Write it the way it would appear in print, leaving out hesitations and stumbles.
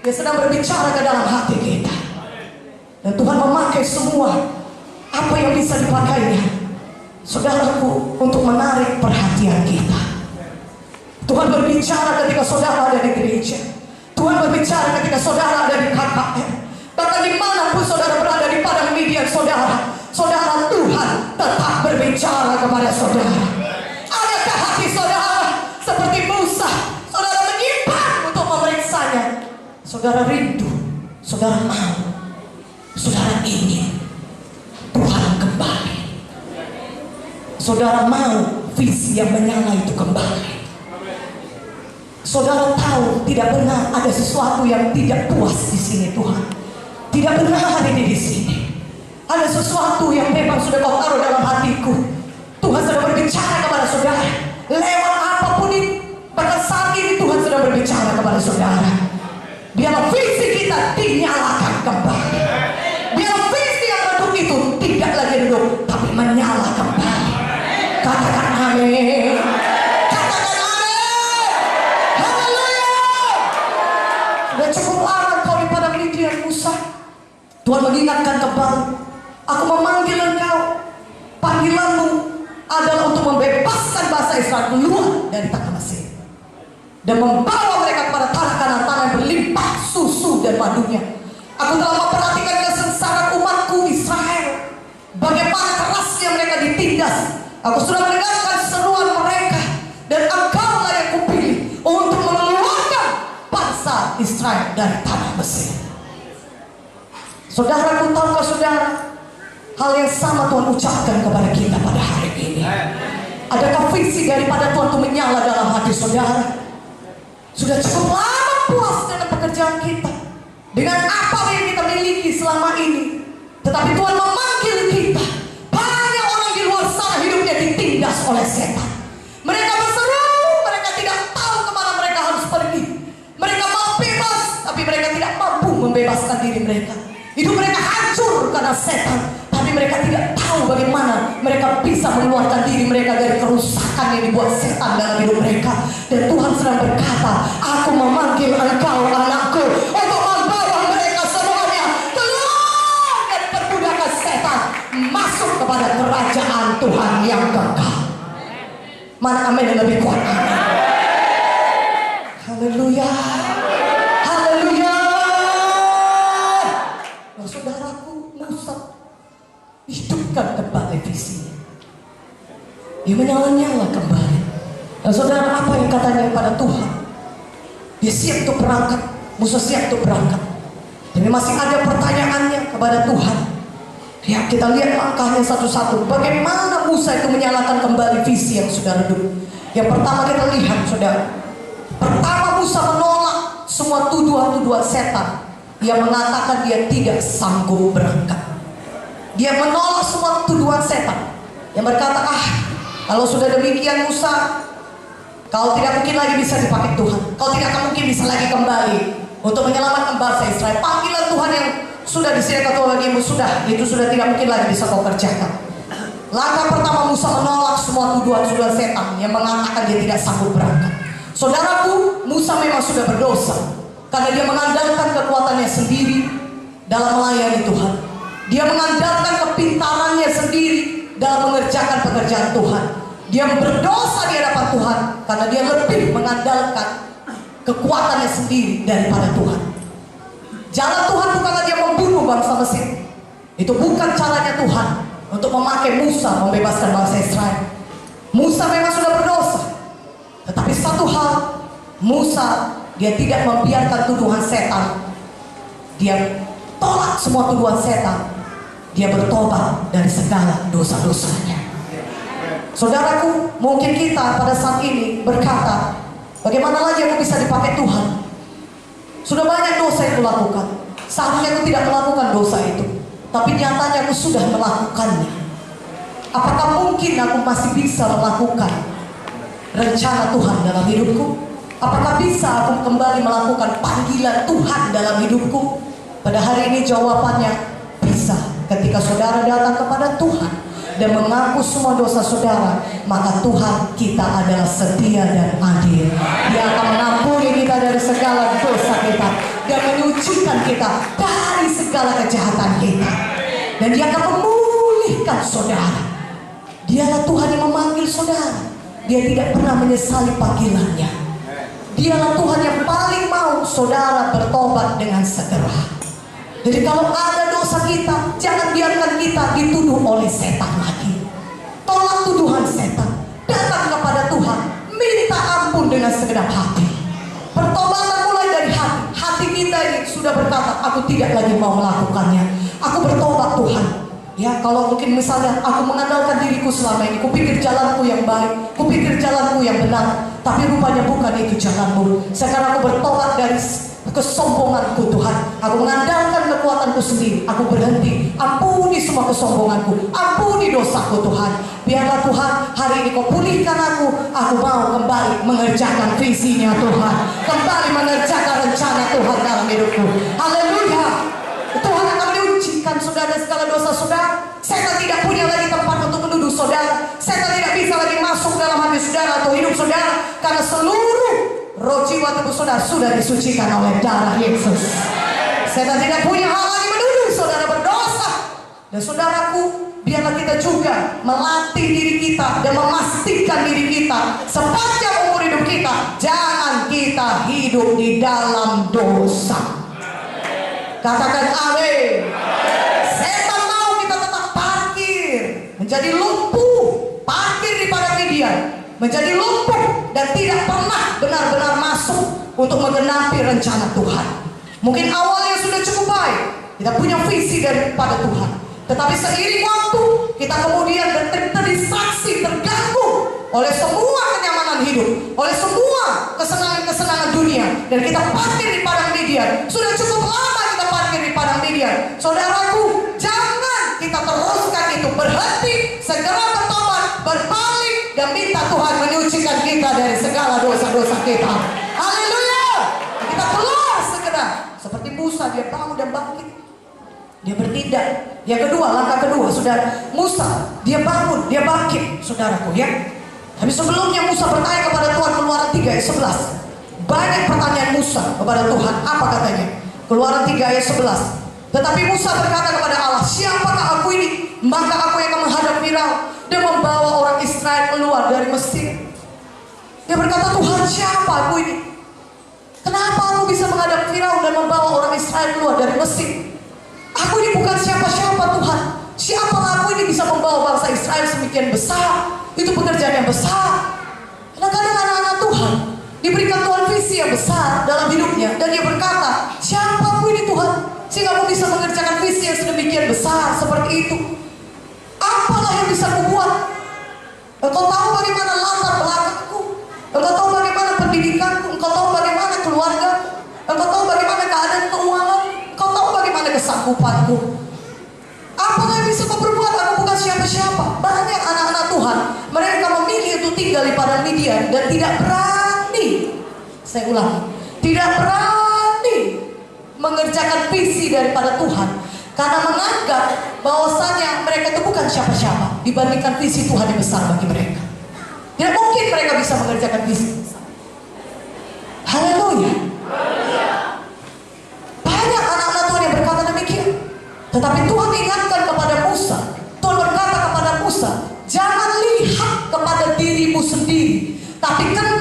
Dia sedang berbicara ke dalam hati kita. Dan Tuhan memakai semua apa yang bisa dipakainya, saudaraku, untuk menarik perhatian kita. Tuhan berbicara ketika saudara ada di gereja. Tuhan berbicara ketika saudara ada di KKR. Bahkan dimanapun saudara berada di padang media saudara, Tuhan tetap berbicara kepada saudara. Adakah hati saudara seperti Musa? Saudara menyimpan untuk memeriksanya. Saudara rindu, saudara mau, saudara ingin Tuhan kembali. Saudara mau visi yang menyala itu kembali. Saudara tahu tidak benar ada sesuatu yang tidak puas di sini Tuhan. Tidak benar ada di sini. Ada sesuatu yang memang sudah kau taruh dalam hatiku. Tuhan sedang berbicara kepada saudara lewat apapun itu. Bahkan saat ini Tuhan sedang berbicara kepada saudara. Biarlah visi kita dinyalakan kembali. Biarlah visi yang redup itu tidak lagi redup, tapi menyala kembali. Katakan amin. Katakan amin. Haleluya. Sudah cukup lama kau di padang Midian, Musa. Tuhan mengingatkan kembali, aku memanggil engkau. Panggilanmu adalah untuk membebaskan bangsa Israel keluar dari tanah Mesir dan membawa mereka kepada tanah Kanaan, tanah yang berlimpah susu dan madunya. Aku telah memperhatikan kesengsaraan umatku Israel, bagaimana kerasnya mereka ditindas. Aku sudah mendengarkan seruan mereka, dan engkaulah yang kupilih untuk mengeluarkan bangsa Israel dari tanah Mesir. Saudaraku, tahukah saudara, hal yang sama Tuhan ucapkan kepada kita pada hari ini. Adakah visi daripada Tuhan itu menyala dalam hati saudara? Sudah cukup lama puas dengan pekerjaan kita, dengan apa yang kita miliki selama ini. Tetapi Tuhan memanggil kita. Banyak orang di luar sana hidupnya ditindas oleh setan. Mereka berseru, mereka tidak tahu kemana mereka harus pergi. Mereka mau bebas, tapi mereka tidak mampu membebaskan diri mereka. Hidup mereka hancur karena setan, tapi mereka tidak tahu bagaimana mereka bisa mengeluarkan diri mereka dari kerusakan yang dibuat setan dalam hidup mereka. Dan Tuhan sedang berkata, aku memanggil engkau anakku untuk membawa mereka semuanya keluar dari perbudakan setan, masuk kepada kerajaan Tuhan yang kekal. Mana amin yang lebih kuat? Haleluya. Saudaraku, Musa hidupkan kembali visinya. Dia menyala-nyala kembali. Dan saudara, apa yang katanya kepada Tuhan? Dia siap untuk berangkat. Musa siap untuk berangkat. Tapi masih ada pertanyaannya kepada Tuhan. Ya, kita lihat langkahnya satu-satu. Bagaimana Musa itu menyalakan kembali visi yang sudah redup. Yang pertama kita lihat, saudara. Pertama, Musa menolak semua tuduhan-tuduhan setan yang mengatakan dia tidak sanggup berangkat. Dia menolak semua tuduhan setan yang berkata, kalau sudah demikian Musa, kau tidak mungkin lagi bisa dipakai Tuhan. Kau tidak akan mungkin bisa lagi kembali untuk menyelamatkan bangsa Israel. Panggilan Tuhan yang sudah disediakan Tuhan bagimu itu sudah tidak mungkin lagi bisa kau kerjakan. Langkah pertama, Musa menolak semua tuduhan-tuduhan setan yang mengatakan dia tidak sanggup berangkat. Saudaraku, Musa memang sudah berdosa karena dia mengandalkan kekuatannya sendiri dalam melayani Tuhan. Dia mengandalkan kepintarannya sendiri dalam mengerjakan pekerjaan Tuhan. Dia berdosa di hadapan Tuhan karena dia lebih mengandalkan kekuatannya sendiri daripada Tuhan. Jalan Tuhan bukanlah dia membunuh bangsa Mesir. Itu bukan caranya Tuhan untuk memakai Musa membebaskan bangsa Israel. Musa memang sudah berdosa, tetapi satu hal, Musa dia tidak membiarkan tuduhan setan. Dia tolak semua tuduhan setan. Dia bertobat dari segala dosa-dosanya. Saudaraku, mungkin kita pada saat ini berkata, bagaimana lagi aku bisa dipakai Tuhan? Sudah banyak dosa yang kulakukan. Seharusnya aku tidak melakukan dosa itu, tapi nyatanya aku sudah melakukannya. Apakah mungkin aku masih bisa melakukan rencana Tuhan dalam hidupku? Apakah bisa aku kembali melakukan panggilan Tuhan dalam hidupku? Pada hari ini jawabannya bisa. Ketika saudara datang kepada Tuhan dan mengaku semua dosa saudara, maka Tuhan kita adalah setia dan adil. Dia akan mengampuni kita dari segala dosa kita. dan menyucikan kita dari segala kejahatan kita. Dan Dia akan memulihkan saudara. Dialah Tuhan yang memanggil saudara. Dia tidak pernah menyesali panggilannya. Dialah Tuhan yang paling mau saudara bertobat dengan segera. Jadi kalau ada dosa kita, jangan biarkan kita dituduh oleh setan lagi. Tolak tuduhan setan. Datang kepada Tuhan, minta ampun dengan segenap hati. Pertobatan mulai dari hati. Hati kita ini sudah berkata, aku tidak lagi mau melakukannya. Aku bertobat Tuhan. Ya, kalau mungkin misalnya aku mengandalkan diriku selama ini, kupikir jalanku yang baik, kupikir jalanku yang benar, tapi rupanya bukan itu jalanmu. Sekarang aku bertobat dari kesombonganku Tuhan. Aku mengandalkan kekuatanku sendiri. Aku berhenti. Ampuni semua kesombonganku, ampuni dosaku Tuhan. Biarlah Tuhan hari ini Kau pulihkan aku. Aku mau kembali mengerjakan visinya Tuhan, kembali mengerjakan rencana Tuhan dalam hidupku. Haleluya. Tuhan akan mensucikan saudara segala dosa saudara. Setan tidak punya lagi tempat untuk menuduh saudara. Setan tidak bisa lagi masuk dalam hati saudara atau hidup saudara, karena seluruh roh jiwa tubuh saudara sudah disucikan oleh darah Yesus. Setan tidak punya hak lagi menuduh saudara berdosa. Dan saudaraku, biarlah kita juga melatih diri kita dan memastikan diri kita sepanjang umur hidup kita, jangan kita hidup di dalam dosa. Katakan amin. Setan mau kita tetap parkir, menjadi lumpuh, parkir di padang Midian, menjadi lumpuh dan tidak pernah benar-benar masuk untuk menggenapi rencana Tuhan. Mungkin awalnya sudah cukup baik, kita punya visi daripada Tuhan, tetapi seiring waktu kita kemudian terdistraksi, terganggu oleh semua kenyamanan hidup, oleh semua kesenangan-kesenangan dunia, dan kita parkir di padang Midian. Sudah cukup lama kita parkir di padang Midian. Saudaraku, jangan kita teruskan itu. Berhenti, segera bertobat, berbalik, dan minta Tuhan menyucikan kita dari segala dosa-dosa kita. Haleluya. Kita keluar segera. Seperti Musa, dia bangun dan bangkit. Dia bertindak. Yang kedua, langkah kedua, saudara, Musa, dia bangun, dia bangkit, saudaraku ya. Tapi sebelumnya Musa bertanya kepada Tuhan, Keluaran 3 ayat 11. Banyak pertanyaan Musa kepada Tuhan. Apa katanya? Keluaran 3 ayat 11. Tetapi Musa berkata kepada Allah, siapakah aku ini? Maka aku yang akan menghadap Firaun dan membawa orang Israel keluar dari Mesir. Dia berkata, Tuhan, siapa aku ini? Kenapa aku bisa menghadap Firaun dan membawa orang Israel keluar dari Mesir? Aku ini bukan siapa-siapa Tuhan. Siapa aku ini bisa membawa bangsa Israel semikian besar? Itu pekerjaan yang besar. Kadang-kadang anak-anak Tuhan diberikan Tuhan visi yang besar dalam hidupnya, dan dia berkata, siapa aku ini Tuhan, sehingga aku bisa mengerjakan visi yang sedemikian besar seperti itu? Apalah yang bisa kubuat? Engkau tahu bagaimana latar belakangku, engkau tahu bagaimana pendidikanku, engkau tahu bagaimana keluarga, engkau tahu bagaimana keadaan keuangan, engkau tahu bagaimana kesanggupanku. Apalah yang bisa kau perbuat? Aku bukan siapa-siapa. Banyak anak-anak Tuhan, mereka memilih untuk tinggal di padang Midian dan tidak berani, saya ulangi, tidak berani mengerjakan visi daripada Tuhan, karena menganggap bahwasanya mereka itu bukan siapa-siapa dibandingkan visi Tuhan yang besar bagi mereka. Tidak mungkin mereka bisa mengerjakan visi besar. Haleluya. Banyak anak-anak Tuhan yang berkata demikian. Tetapi Tuhan ingatkan kepada Musa. Tuhan berkata kepada Musa, jangan lihat kepada dirimu sendiri, tapi kenal